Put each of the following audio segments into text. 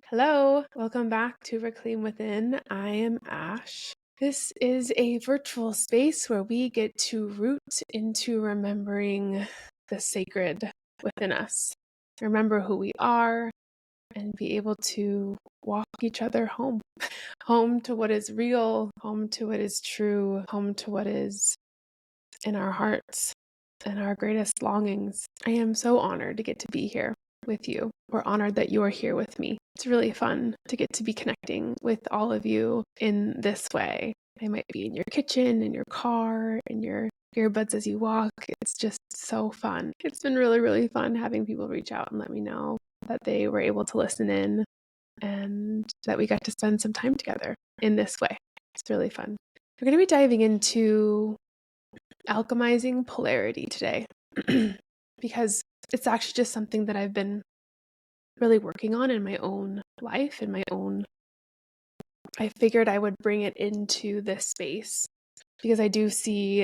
Hello, welcome back to Reclaim Within. I am Ash. This is a virtual space where we get to root into remembering the sacred within us, remember who we are, and be able to walk each other home. Home to what is real, home to what is true, home to what is in our hearts and our greatest longings. I am so honored to get to be here with you. We're honored that you are here with me. It's really fun to get to be connecting with all of you in this way. I might be in your kitchen, in your car, in your earbuds as you walk. It's just so fun. It's been really, really fun having people reach out and let me know that they were able to listen in and that we got to spend some time together in this way. It's really fun. We're going to be diving into alchemizing polarity today because it's actually just something that I've been really working on in my own life, I figured I would bring it into this space because I do see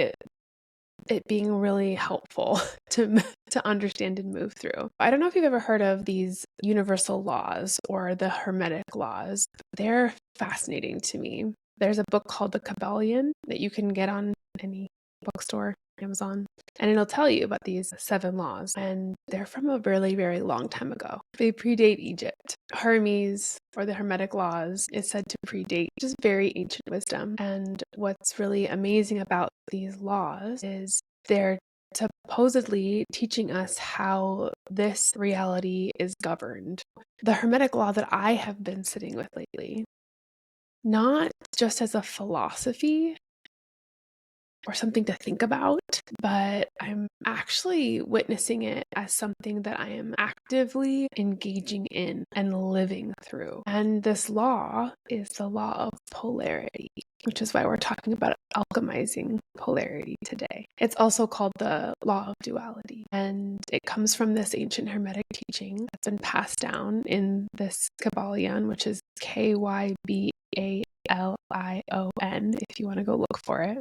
it being really helpful to understand and move through. I don't know if you've ever heard of these universal laws or the Hermetic laws. They're fascinating to me. There's a book called The Kabbalion that you can get on any bookstore, Amazon, and it'll tell you about these 7 laws, and they're from a really, very long time ago. They predate Egypt. Hermes, or the Hermetic laws, is said to predate just very ancient wisdom. And what's really amazing about these laws is they're supposedly teaching us how this reality is governed. The Hermetic law that I have been sitting with lately, not just as a philosophy or something to think about, but I'm actually witnessing it as something that I am actively engaging in and living through. And this law is the law of polarity, which is why we're talking about alchemizing polarity today. It's also called the law of duality, and it comes from this ancient Hermetic teaching that's been passed down in this Kabbalion, which is Kybalion, if you want to go look for it.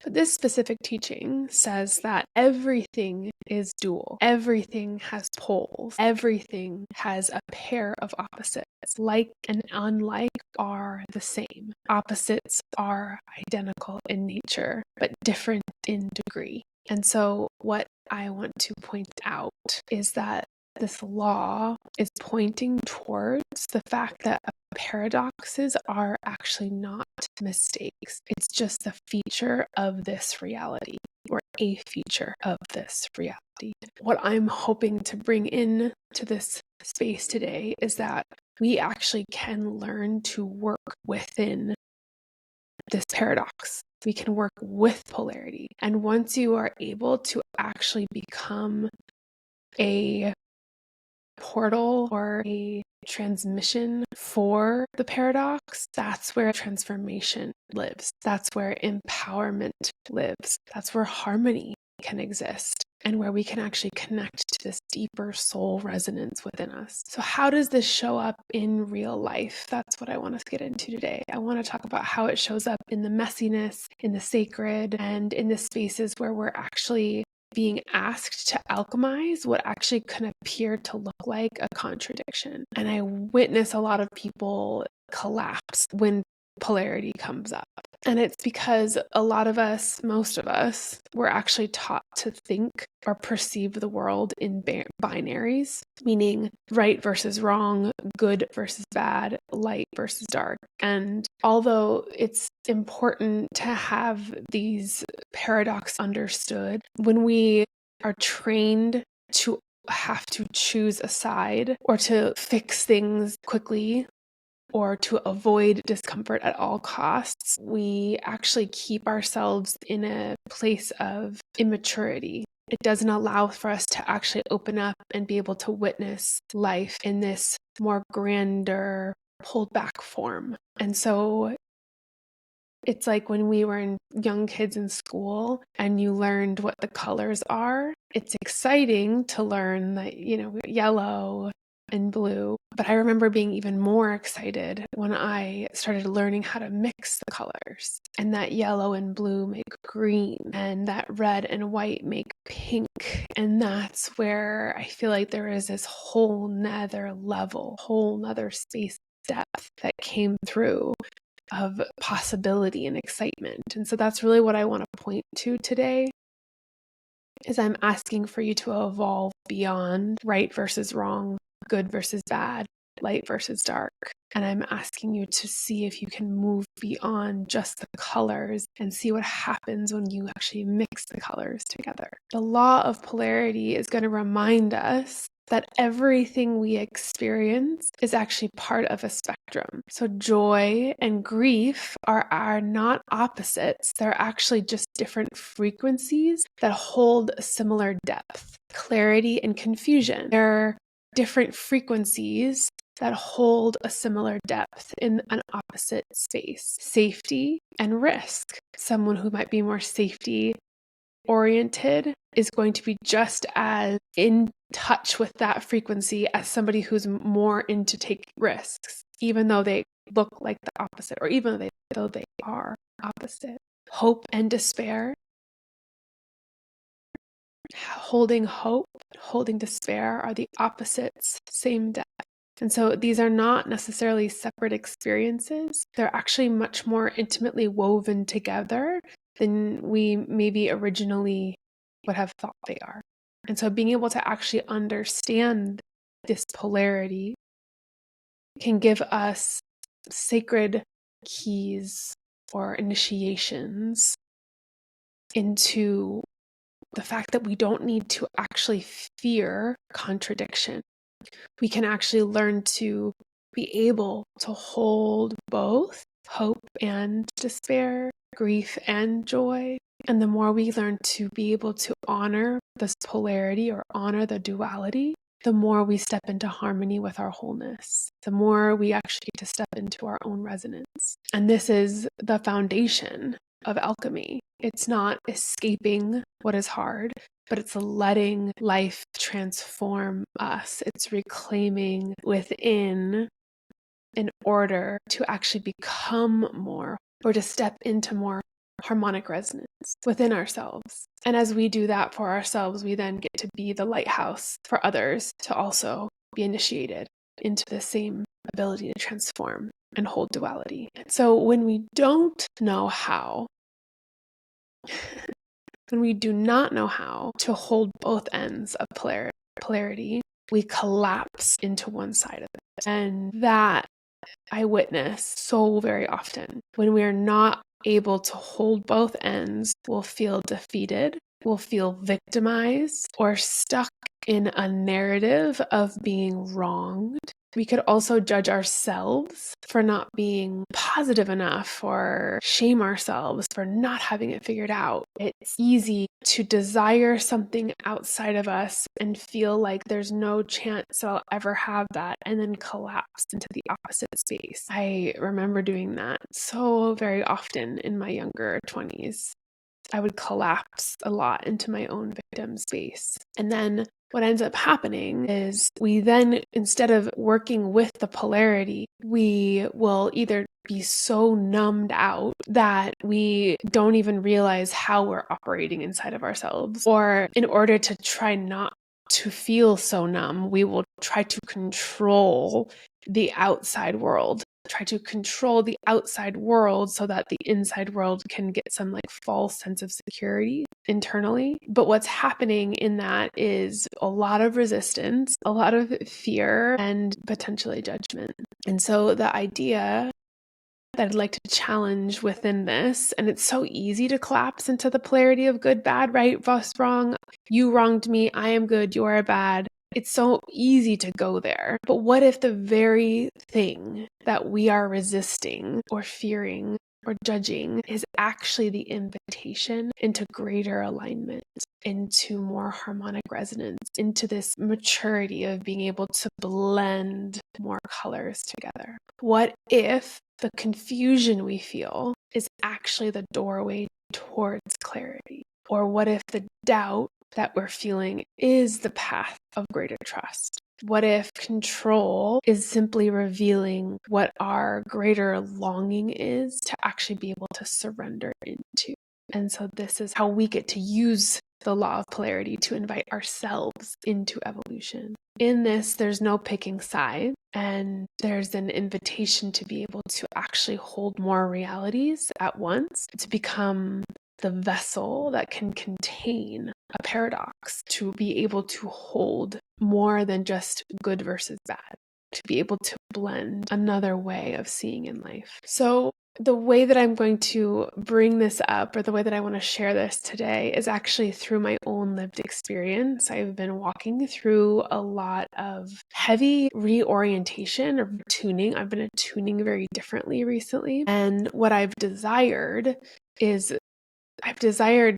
But this specific teaching says that everything is dual. Everything has poles. Everything has a pair of opposites. Like and unlike are the same. Opposites are identical in nature, but different in degree. And so what I want to point out is that this law is pointing towards the fact that paradoxes are actually not mistakes. It's just a feature of this reality, or a feature of this reality. What I'm hoping to bring in to this space today is that we actually can learn to work within this paradox. We can work with polarity. And once you are able to actually become a portal or a transmission for the paradox, that's where transformation lives. That's where empowerment lives. That's where harmony can exist and where we can actually connect to this deeper soul resonance within us. So how does this show up in real life? That's what I want to get into today. I want to talk about how it shows up in the messiness, in the sacred, and in the spaces where we're actually being asked to alchemize what actually can appear to look like a contradiction. And I witness a lot of people collapse when polarity comes up. And it's because a lot of us, most of us, were actually taught to think or perceive the world in binaries, meaning right versus wrong, good versus bad, light versus dark. And although it's important to have these paradox understood, when we are trained to have to choose a side or to fix things quickly or to avoid discomfort at all costs, we actually keep ourselves in a place of immaturity. It doesn't allow for us to actually open up and be able to witness life in this more grander, pulled back form. And so it's like when we were young kids in school and you learned what the colors are. It's exciting to learn that, yellow and blue. But I remember being even more excited when I started learning how to mix the colors, and that yellow and blue make green, and that red and white make pink. And that's where I feel like there is this whole nother level, whole nother space depth that came through of possibility and excitement. And so that's really what I want to point to today, is I'm asking for you to evolve beyond right versus wrong, good versus bad, light versus dark. And I'm asking you to see if you can move beyond just the colors and see what happens when you actually mix the colors together. The law of polarity is going to remind us that everything we experience is actually part of a spectrum. So joy and grief are not opposites. They're actually just different frequencies that hold a similar depth. Clarity and confusion, they're different frequencies that hold a similar depth in an opposite space. Safety and risk. Someone who might be more safety oriented is going to be just as in touch with that frequency as somebody who's more into take risks, even though they look like the opposite, or even though they are opposite. Hope and despair. Holding hope, holding despair are the opposites, same depth. And so these are not necessarily separate experiences. They're actually much more intimately woven together than we maybe originally would have thought they are. And so being able to actually understand this polarity can give us sacred keys or initiations into the fact that we don't need to actually fear contradiction. We can actually learn to be able to hold both hope and despair, grief and joy. And the more we learn to be able to honor this polarity or honor the duality, the more we step into harmony with our wholeness, the more we actually get to step into our own resonance. And this is the foundation of alchemy. It's not escaping what is hard, but it's letting life transform us. It's reclaiming within in order to actually become more, or to step into more harmonic resonance within ourselves. And as we do that for ourselves, we then get to be the lighthouse for others to also be initiated into the same ability to transform and hold duality. So when we don't know how, when we do not know how to hold both ends of polarity, we collapse into one side of it. And that I witness so very often. When we are not able to hold both ends, we'll feel defeated, we'll feel victimized, or stuck in a narrative of being wronged. We could also judge ourselves for not being positive enough, or shame ourselves for not having it figured out. It's easy to desire something outside of us and feel like there's no chance I'll ever have that, and then collapse into the opposite space. I remember doing that so very often in my younger 20s. I would collapse a lot into my own victim space. And then what ends up happening is we then, instead of working with the polarity, we will either be so numbed out that we don't even realize how we're operating inside of ourselves. Or in order to try not to feel so numb, we will try to control the outside world. Try to control the outside world so that the inside world can get some like false sense of security internally. But what's happening in that is a lot of resistance, a lot of fear, and potentially judgment. And so the idea that I'd like to challenge within this, and it's so easy to collapse into the polarity of good, bad, right, versus wrong. You wronged me, I am good, you are bad. It's so easy to go there. But what if the very thing that we are resisting or fearing or judging is actually the invitation into greater alignment, into more harmonic resonance, into this maturity of being able to blend more colors together? What if the confusion we feel is actually the doorway towards clarity? Or what if the doubt that we're feeling is the path of greater trust? What if control is simply revealing what our greater longing is to actually be able to surrender into? And so this is how we get to use the law of polarity to invite ourselves into evolution. In this, there's no picking sides, and there's an invitation to be able to actually hold more realities at once, to become the vessel that can contain a paradox, to be able to hold more than just good versus bad, to be able to blend another way of seeing in life. So the way that I'm going to bring this up, or the way that I want to share this today, is actually through my own lived experience. I've been walking through a lot of heavy reorientation or tuning. I've been attuning very differently recently. And what I've desired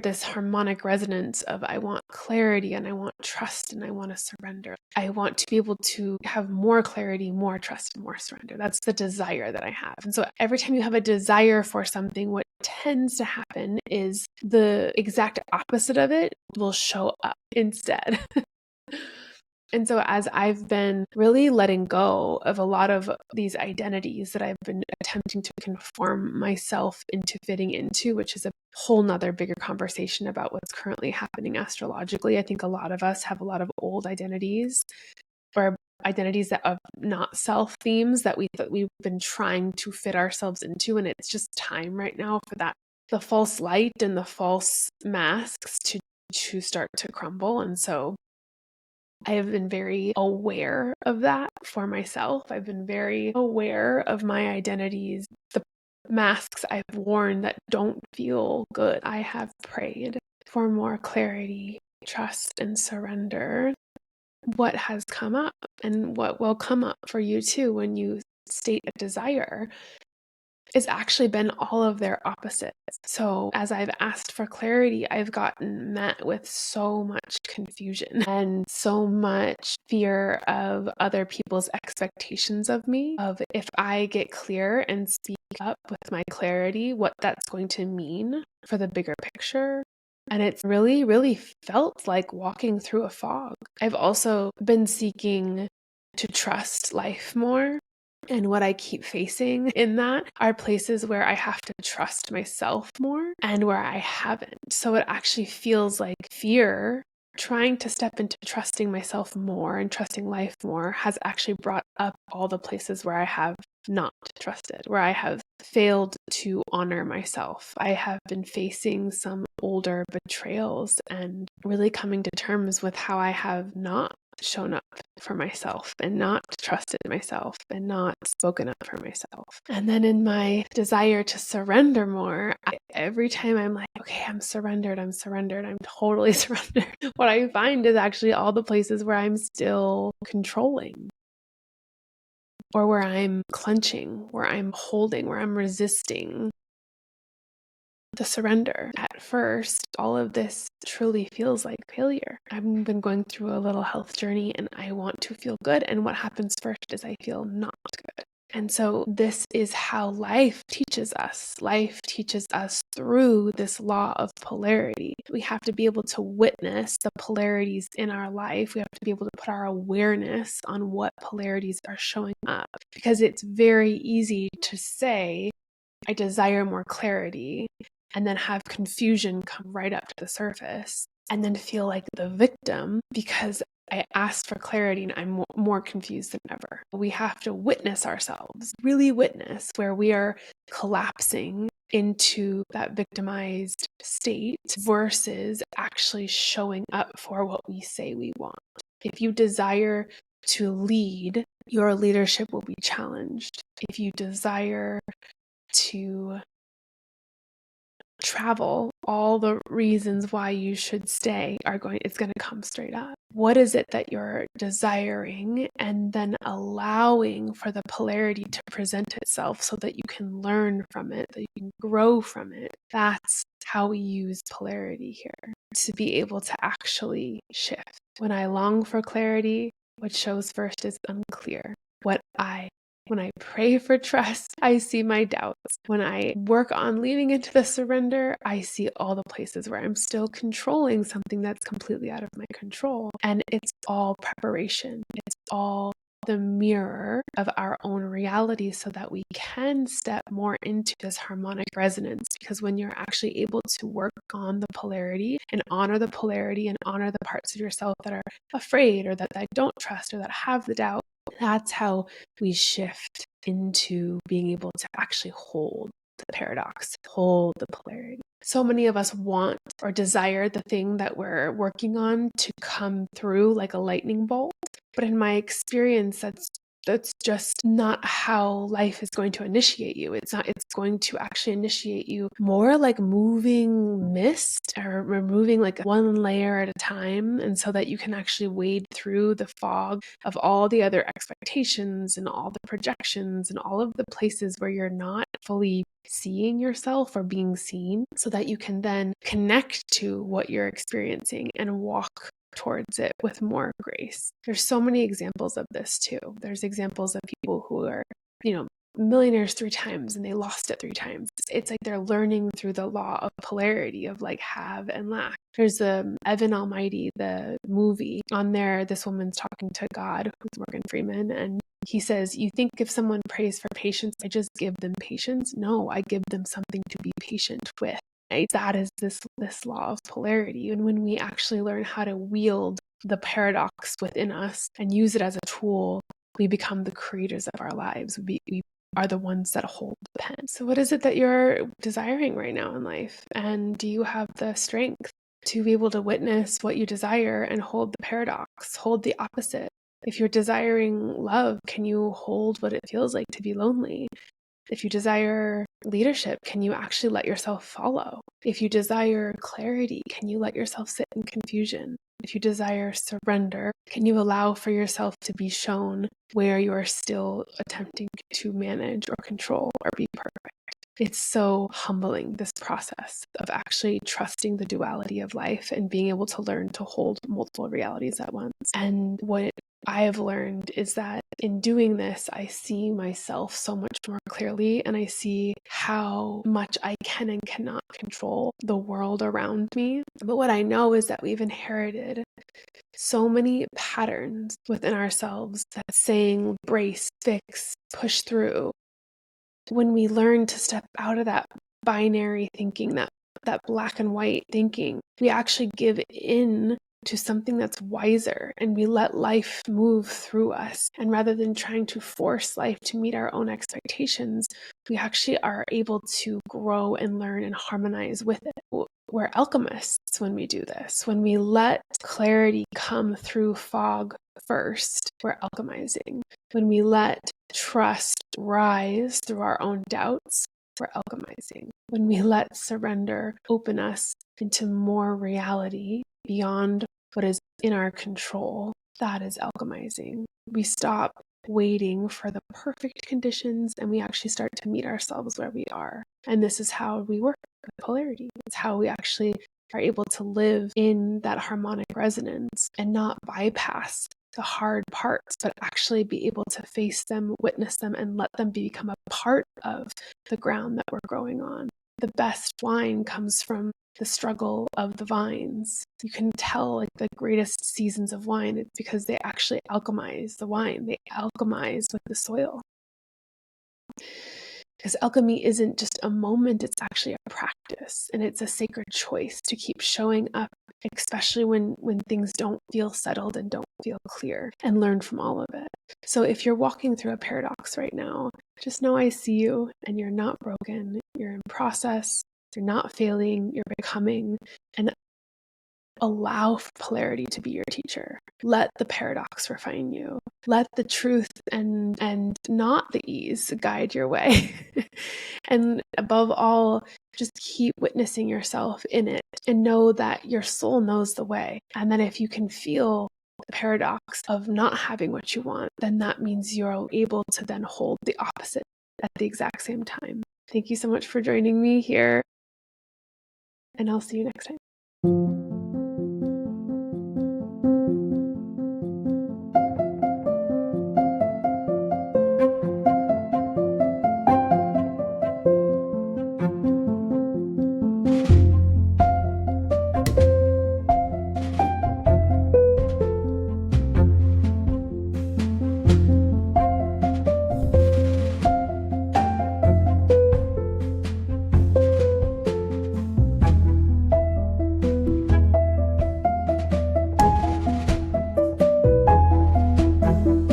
this harmonic resonance of I want clarity and I want trust and I want to surrender. I want to be able to have more clarity, more trust, and more surrender. That's the desire that I have. And so every time you have a desire for something, what tends to happen is the exact opposite of it will show up instead. And so as I've been really letting go of a lot of these identities that I've been attempting to conform myself into fitting into, which is a whole nother bigger conversation about what's currently happening astrologically. I think a lot of us have a lot of old identities, or identities that of not self themes that we've been trying to fit ourselves into. And it's just time right now for that, the false light and the false masks to start to crumble. And so I have been very aware of that for myself. I've been very aware of my identities, the masks I've worn that don't feel good. I have prayed for more clarity, trust, and surrender. What has come up and what will come up for you too when you state a desire has actually been all of their opposites. So as I've asked for clarity, I've gotten met with so much confusion and so much fear of other people's expectations of me, of if I get clear and speak up with my clarity, what that's going to mean for the bigger picture. And it's really, really felt like walking through a fog. I've also been seeking to trust life more. And what I keep facing in that are places where I have to trust myself more and where I haven't. So it actually feels like fear. Trying to step into trusting myself more and trusting life more has actually brought up all the places where I have not trusted, where I have failed to honor myself. I have been facing some older betrayals and really coming to terms with how I have not shown up for myself and not trusted myself and not spoken up for myself. And then in my desire to surrender more, every time I'm like, okay, I'm surrendered, I'm totally surrendered. What I find is actually all the places where I'm still controlling, or where I'm clenching, where I'm holding, where I'm resisting the surrender. At first, all of this truly feels like failure. I've been going through a little health journey and I want to feel good. And what happens first is I feel not good. And so this is how life teaches us. Life teaches us through this law of polarity. We have to be able to witness the polarities in our life. We have to be able to put our awareness on what polarities are showing up, because it's very easy to say, I desire more clarity, and then have confusion come right up to the surface, and then feel like the victim because I asked for clarity and I'm more confused than ever. We have to witness ourselves, really witness where we are collapsing into that victimized state versus actually showing up for what we say we want. If you desire to lead, your leadership will be challenged. If you desire to travel, all the reasons why you should stay it's going to come straight up. What is it that you're desiring, and then allowing for the polarity to present itself so that you can learn from it, that you can grow from it. That's how we use polarity here, to be able to actually shift. When I long for clarity, what shows first is unclear. What I When I pray for trust, I see my doubts. When I work on leaning into the surrender, I see all the places where I'm still controlling something that's completely out of my control. And it's all preparation. It's all the mirror of our own reality so that we can step more into this harmonic resonance. Because when you're actually able to work on the polarity and honor the polarity and honor the parts of yourself that are afraid or that don't trust or that have the doubt, that's how we shift into being able to actually hold the paradox, hold the polarity. So many of us want or desire the thing that we're working on to come through like a lightning bolt. But in my experience, that's just not how life is going to initiate you. It's going to actually initiate you more like moving mist or removing like one layer at a time. And so that you can actually wade through the fog of all the other expectations and all the projections and all of the places where you're not fully seeing yourself or being seen, so that you can then connect to what you're experiencing and walk towards it with more grace. There's so many examples of this too. There's examples of people who are, millionaires 3 times and they lost it 3 times. It's like they're learning through the law of polarity of like have and lack. There's Evan Almighty, the movie. On there, this woman's talking to God, who's Morgan Freeman, and he says, you think if someone prays for patience, I just give them patience? No, I give them something to be patient with. Right? That is this law of polarity. And when we actually learn how to wield the paradox within us and use it as a tool, we become the creators of our lives. We are the ones that hold the pen. So what is it that you're desiring right now in life? And do you have the strength to be able to witness what you desire and hold the paradox, hold the opposite? If you're desiring love, can you hold what it feels like to be lonely? If you desire leadership, can you actually let yourself follow? If you desire clarity, can you let yourself sit in confusion? If you desire surrender, can you allow for yourself to be shown where you are still attempting to manage or control or be perfect? It's so humbling, this process of actually trusting the duality of life and being able to learn to hold multiple realities at once. And what I have learned is that in doing this, I see myself so much more clearly, and I see how much I can and cannot control the world around me. But what I know is that we've inherited so many patterns within ourselves that's saying brace, fix, push through. When we learn to step out of that binary thinking, that black and white thinking, we actually give in to something that's wiser, and we let life move through us. And rather than trying to force life to meet our own expectations, we actually are able to grow and learn and harmonize with it. We're alchemists when we do this. When we let clarity come through fog first, we're alchemizing. When we let trust rise through our own doubts, we're alchemizing. When we let surrender open us into more reality beyond what is in our control, that is alchemizing. We stop waiting for the perfect conditions and we actually start to meet ourselves where we are. And this is how we work with polarity. It's how we actually are able to live in that harmonic resonance and not bypass the hard parts, but actually be able to face them, witness them, and let them become a part of the ground that we're growing on. The best wine comes from the struggle of the vines. You can tell like the greatest seasons of wine, it's because they actually alchemize the wine. They alchemize with the soil. Because alchemy isn't just a moment, it's actually a practice, and it's a sacred choice to keep showing up, especially when things don't feel settled and don't feel clear, and learn from all of it. So if you're walking through a paradox right now, just know I see you, and you're not broken. You're in process. You're not failing. You're becoming. And allow polarity to be your teacher. Let the paradox refine you. Let the truth and not the ease guide your way. And above all, just keep witnessing yourself in it and know that your soul knows the way. And that if you can feel the paradox of not having what you want, then that means you're able to then hold the opposite at the exact same time. Thank you so much for joining me here, and I'll see you next time.